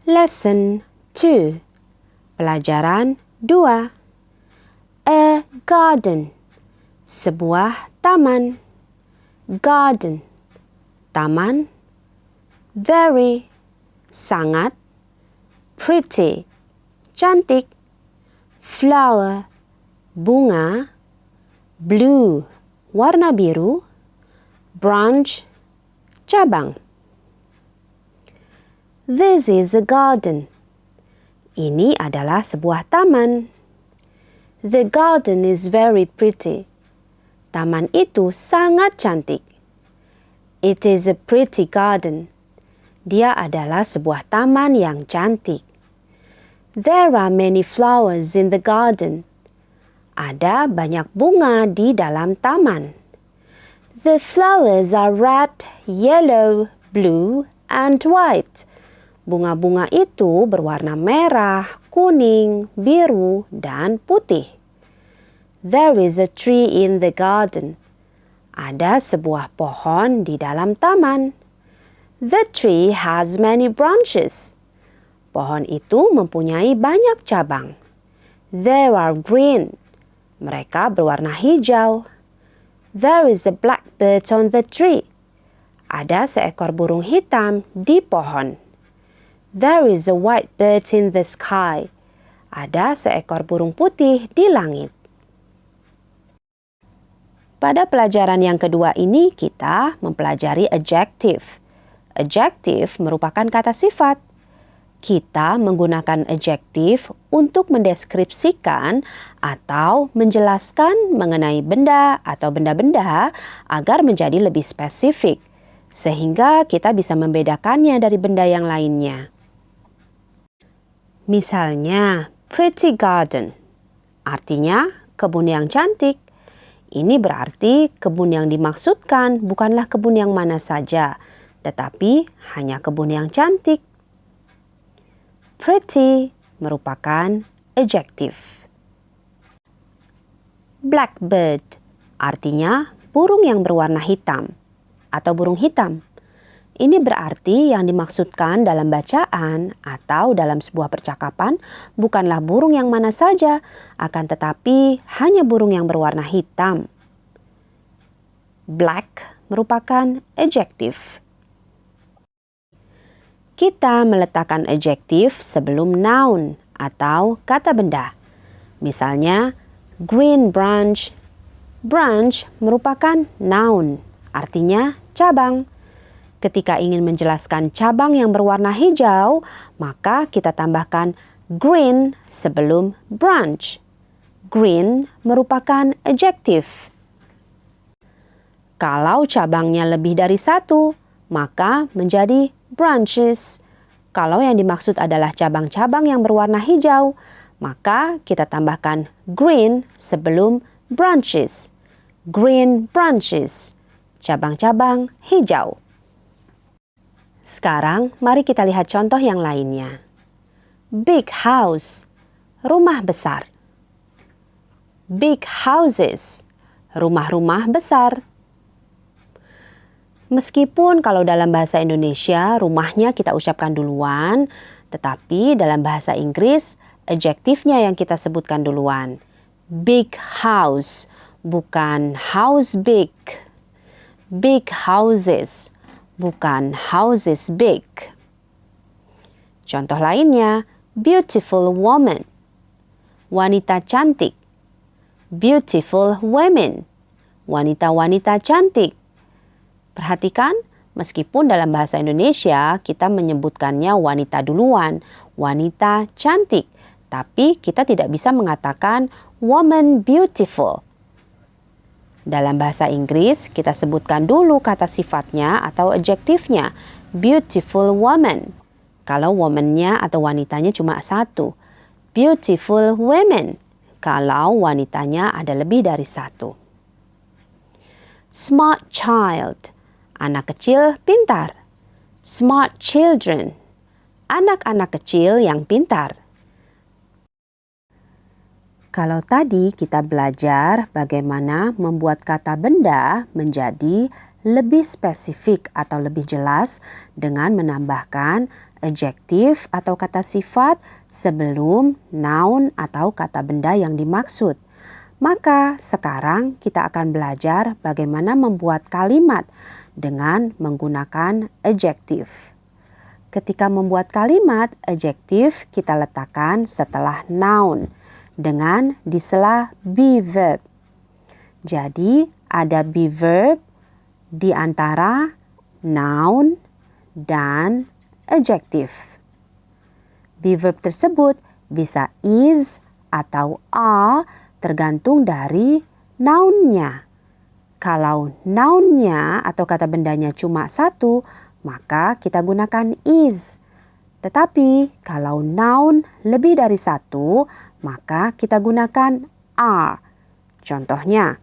Lesson 2. Pelajaran 2. A garden. Sebuah taman. Garden. Taman. Very. Sangat. Pretty. Cantik. Flower. Bunga. Blue. Warna biru. Branch. Cabang. This is a garden. Ini adalah sebuah taman. The garden is very pretty. Taman itu sangat cantik. It is a pretty garden. Dia adalah sebuah taman yang cantik. There are many flowers in the garden. Ada banyak bunga di dalam taman. The flowers are red, yellow, blue, and white. Bunga-bunga itu berwarna merah, kuning, biru, dan putih. There is a tree in the garden. Ada sebuah pohon di dalam taman. The tree has many branches. Pohon itu mempunyai banyak cabang. They are green. Mereka berwarna hijau. There is a blackbird on the tree. Ada seekor burung hitam di pohon. There is a white bird in the sky. Ada seekor burung putih di langit. Pada pelajaran yang kedua ini kita mempelajari adjective. Adjective merupakan kata sifat. Kita menggunakan adjective untuk mendeskripsikan atau menjelaskan mengenai benda atau benda-benda agar menjadi lebih spesifik, sehingga kita bisa membedakannya dari benda yang lainnya. Misalnya, pretty garden, artinya kebun yang cantik. Ini berarti kebun yang dimaksudkan bukanlah kebun yang mana saja, tetapi hanya kebun yang cantik. Pretty merupakan adjective. Blackbird, artinya burung yang berwarna hitam atau burung hitam. Ini berarti yang dimaksudkan dalam bacaan atau dalam sebuah percakapan bukanlah burung yang mana saja, akan tetapi hanya burung yang berwarna hitam. Black merupakan adjective. Kita meletakkan adjektif sebelum noun atau kata benda. Misalnya, green branch. Branch merupakan noun, artinya cabang. Ketika ingin menjelaskan cabang yang berwarna hijau, maka kita tambahkan green sebelum branch. Green merupakan adjektif. Kalau cabangnya lebih dari satu, maka menjadi branches. Kalau yang dimaksud adalah cabang-cabang yang berwarna hijau, maka kita tambahkan green sebelum branches. Green branches, cabang-cabang hijau. Sekarang mari kita lihat contoh yang lainnya. Big house, rumah besar. Big houses, rumah-rumah besar. Meskipun kalau dalam bahasa Indonesia rumahnya kita ucapkan duluan, tetapi dalam bahasa Inggris adjektifnya yang kita sebutkan duluan. Big house, bukan house big. Big houses, bukan houses big. Contoh lainnya, beautiful woman, wanita cantik. Beautiful women, wanita-wanita cantik. Perhatikan, meskipun dalam bahasa Indonesia kita menyebutkannya wanita duluan, wanita cantik, tapi kita tidak bisa mengatakan woman beautiful. Dalam bahasa Inggris, kita sebutkan dulu kata sifatnya atau adjektifnya, beautiful woman. Kalau woman-nya atau wanitanya cuma satu, beautiful women. Kalau wanitanya ada lebih dari satu. Smart child, anak kecil pintar. Smart children, anak-anak kecil yang pintar. Kalau tadi kita belajar bagaimana membuat kata benda menjadi lebih spesifik atau lebih jelas dengan menambahkan adjektif atau kata sifat sebelum noun atau kata benda yang dimaksud. Maka sekarang kita akan belajar bagaimana membuat kalimat dengan menggunakan adjektif. Ketika membuat kalimat, adjektif kita letakkan setelah noun dengan di sela be verb. Jadi ada be verb di antara noun dan adjektif. Be verb tersebut bisa is atau are tergantung dari nounnya. Kalau nounnya atau kata bendanya cuma satu, maka kita gunakan is. Tetapi kalau noun lebih dari satu, maka kita gunakan are. Contohnya,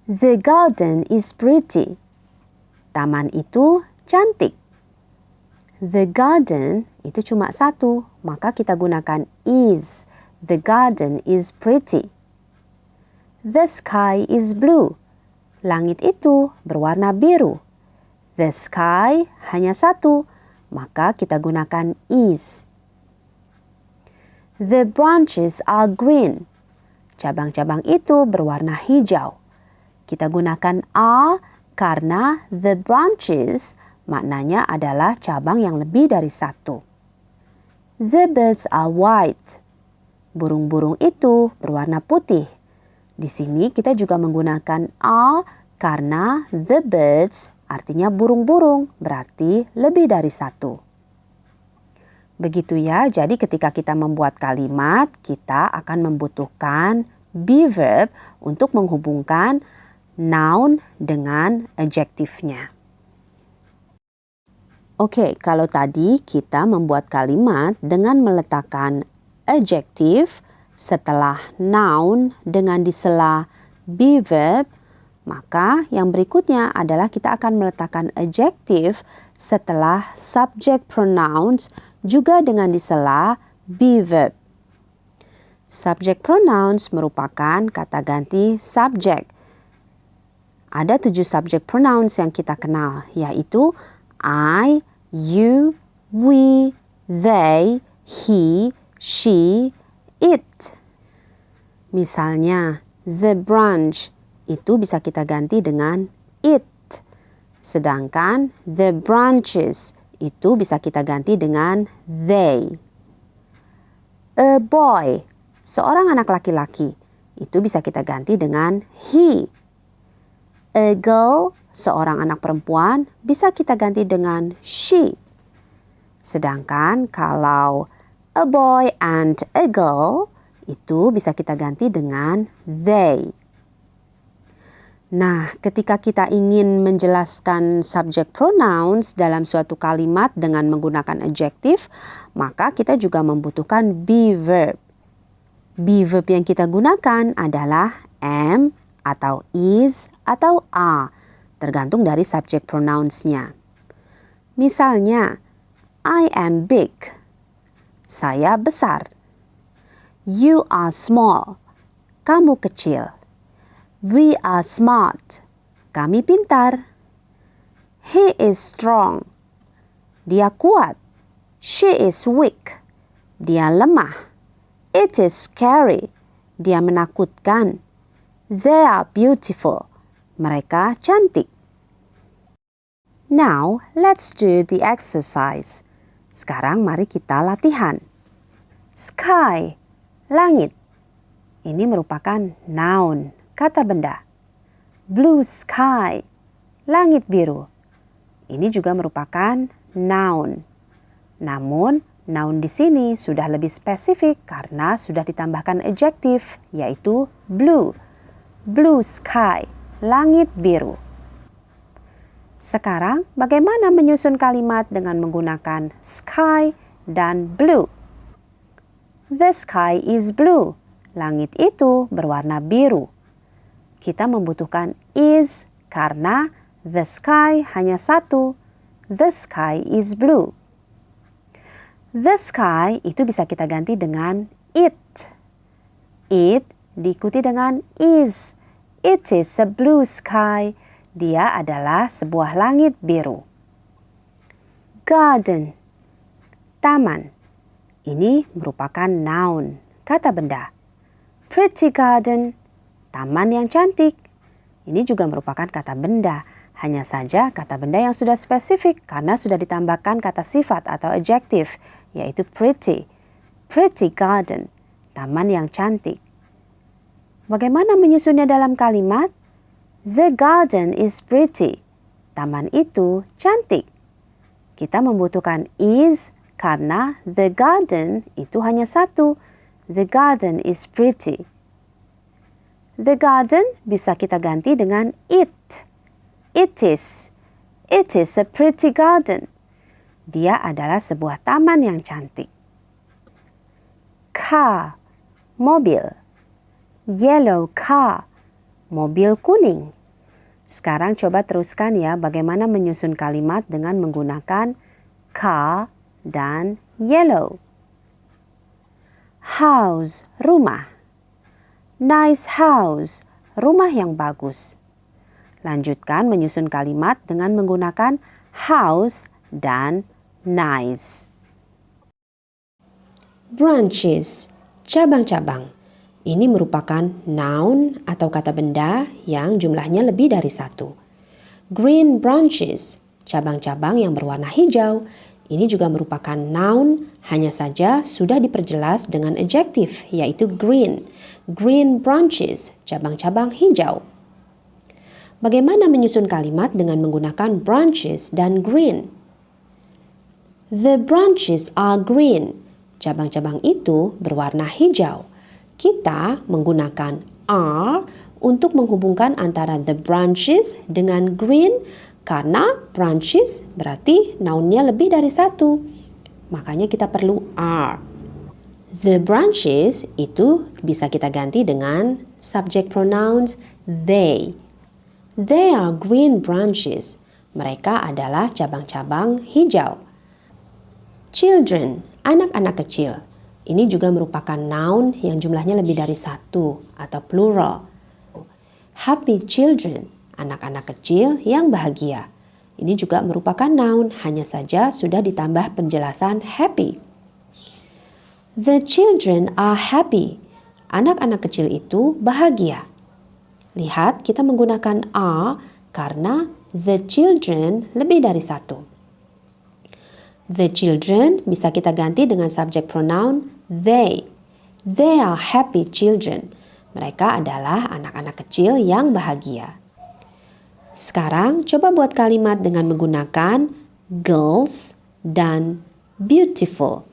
the garden is pretty. Taman itu cantik. The garden itu cuma satu, maka kita gunakan is. The garden is pretty. The sky is blue. Langit itu berwarna biru. The sky hanya satu, maka kita gunakan is. The branches are green. Cabang-cabang itu berwarna hijau. Kita gunakan are karena the branches maknanya adalah cabang yang lebih dari satu. The birds are white. Burung-burung itu berwarna putih. Di sini kita juga menggunakan are karena the birds artinya burung-burung, berarti lebih dari satu. Begitu ya, jadi ketika kita membuat kalimat, kita akan membutuhkan be verb untuk menghubungkan noun dengan adjektifnya. Oke, kalau tadi kita membuat kalimat dengan meletakkan adjektif setelah noun dengan di sela be verb, maka yang berikutnya adalah kita akan meletakkan adjektif setelah subject pronouns juga dengan di sela be verb. Subject pronouns merupakan kata ganti subject. Ada 7 subject pronouns yang kita kenal, yaitu I, you, we, they, he, she, it. Misalnya, the branch itu bisa kita ganti dengan it. Sedangkan the branches itu bisa kita ganti dengan they. A boy, seorang anak laki-laki, itu bisa kita ganti dengan he. A girl, seorang anak perempuan, bisa kita ganti dengan she. Sedangkan kalau a boy and a girl, itu bisa kita ganti dengan they. Nah, ketika kita ingin menjelaskan subject pronouns dalam suatu kalimat dengan menggunakan adjektif, maka kita juga membutuhkan be verb. Be verb yang kita gunakan adalah am atau is atau are, tergantung dari subject pronouns-nya. Misalnya, I am big. Saya besar. You are small. Kamu kecil. We are smart. Kami pintar. He is strong. Dia kuat. She is weak. Dia lemah. It is scary. Dia menakutkan. They are beautiful. Mereka cantik. Now, let's do the exercise. Sekarang mari kita latihan. Sky, langit. Ini merupakan noun, kata benda. Blue sky, langit biru. Ini juga merupakan noun. Namun, noun di sini sudah lebih spesifik karena sudah ditambahkan adjektif, yaitu blue. Blue sky, langit biru. Sekarang, bagaimana menyusun kalimat dengan menggunakan sky dan blue? The sky is blue. Langit itu berwarna biru. Kita membutuhkan is karena the sky hanya satu. The sky is blue. The sky itu bisa kita ganti dengan it. It diikuti dengan is. It is a blue sky. Dia adalah sebuah langit biru. Garden. Taman. Ini merupakan noun, kata benda. Pretty garden, taman yang cantik. Ini juga merupakan kata benda. Hanya saja kata benda yang sudah spesifik karena sudah ditambahkan kata sifat atau adjektif, yaitu pretty. Pretty garden, taman yang cantik. Bagaimana menyusunnya dalam kalimat? The garden is pretty. Taman itu cantik. Kita membutuhkan is karena the garden itu hanya satu. The garden is pretty. The garden bisa kita ganti dengan it. It is. It is a pretty garden. Dia adalah sebuah taman yang cantik. Car, mobil. Yellow car, mobil kuning. Sekarang coba teruskan ya bagaimana menyusun kalimat dengan menggunakan car dan yellow. House, rumah. Nice house, rumah yang bagus. Lanjutkan menyusun kalimat dengan menggunakan house dan nice. Branches, cabang-cabang. Ini merupakan noun atau kata benda yang jumlahnya lebih dari satu. Green branches, cabang-cabang yang berwarna hijau. Ini juga merupakan noun, hanya saja sudah diperjelas dengan adjektif, yaitu green. Green branches, cabang-cabang hijau. Bagaimana menyusun kalimat dengan menggunakan branches dan green? The branches are green. Cabang-cabang itu berwarna hijau. Kita menggunakan are untuk menghubungkan antara the branches dengan green karena branches berarti nounnya lebih dari satu. Makanya kita perlu are. The branches itu bisa kita ganti dengan subject pronouns they. They are green branches. Mereka adalah cabang-cabang hijau. Children, anak-anak kecil. Ini juga merupakan noun yang jumlahnya lebih dari satu atau plural. Happy children, anak-anak kecil yang bahagia. Ini juga merupakan noun, hanya saja sudah ditambah penjelasan happy. The children are happy. Anak-anak kecil itu bahagia. Lihat, kita menggunakan are karena the children lebih dari satu. The children bisa kita ganti dengan subject pronoun they. They are happy children. Mereka adalah anak-anak kecil yang bahagia. Sekarang coba buat kalimat dengan menggunakan girls dan beautiful.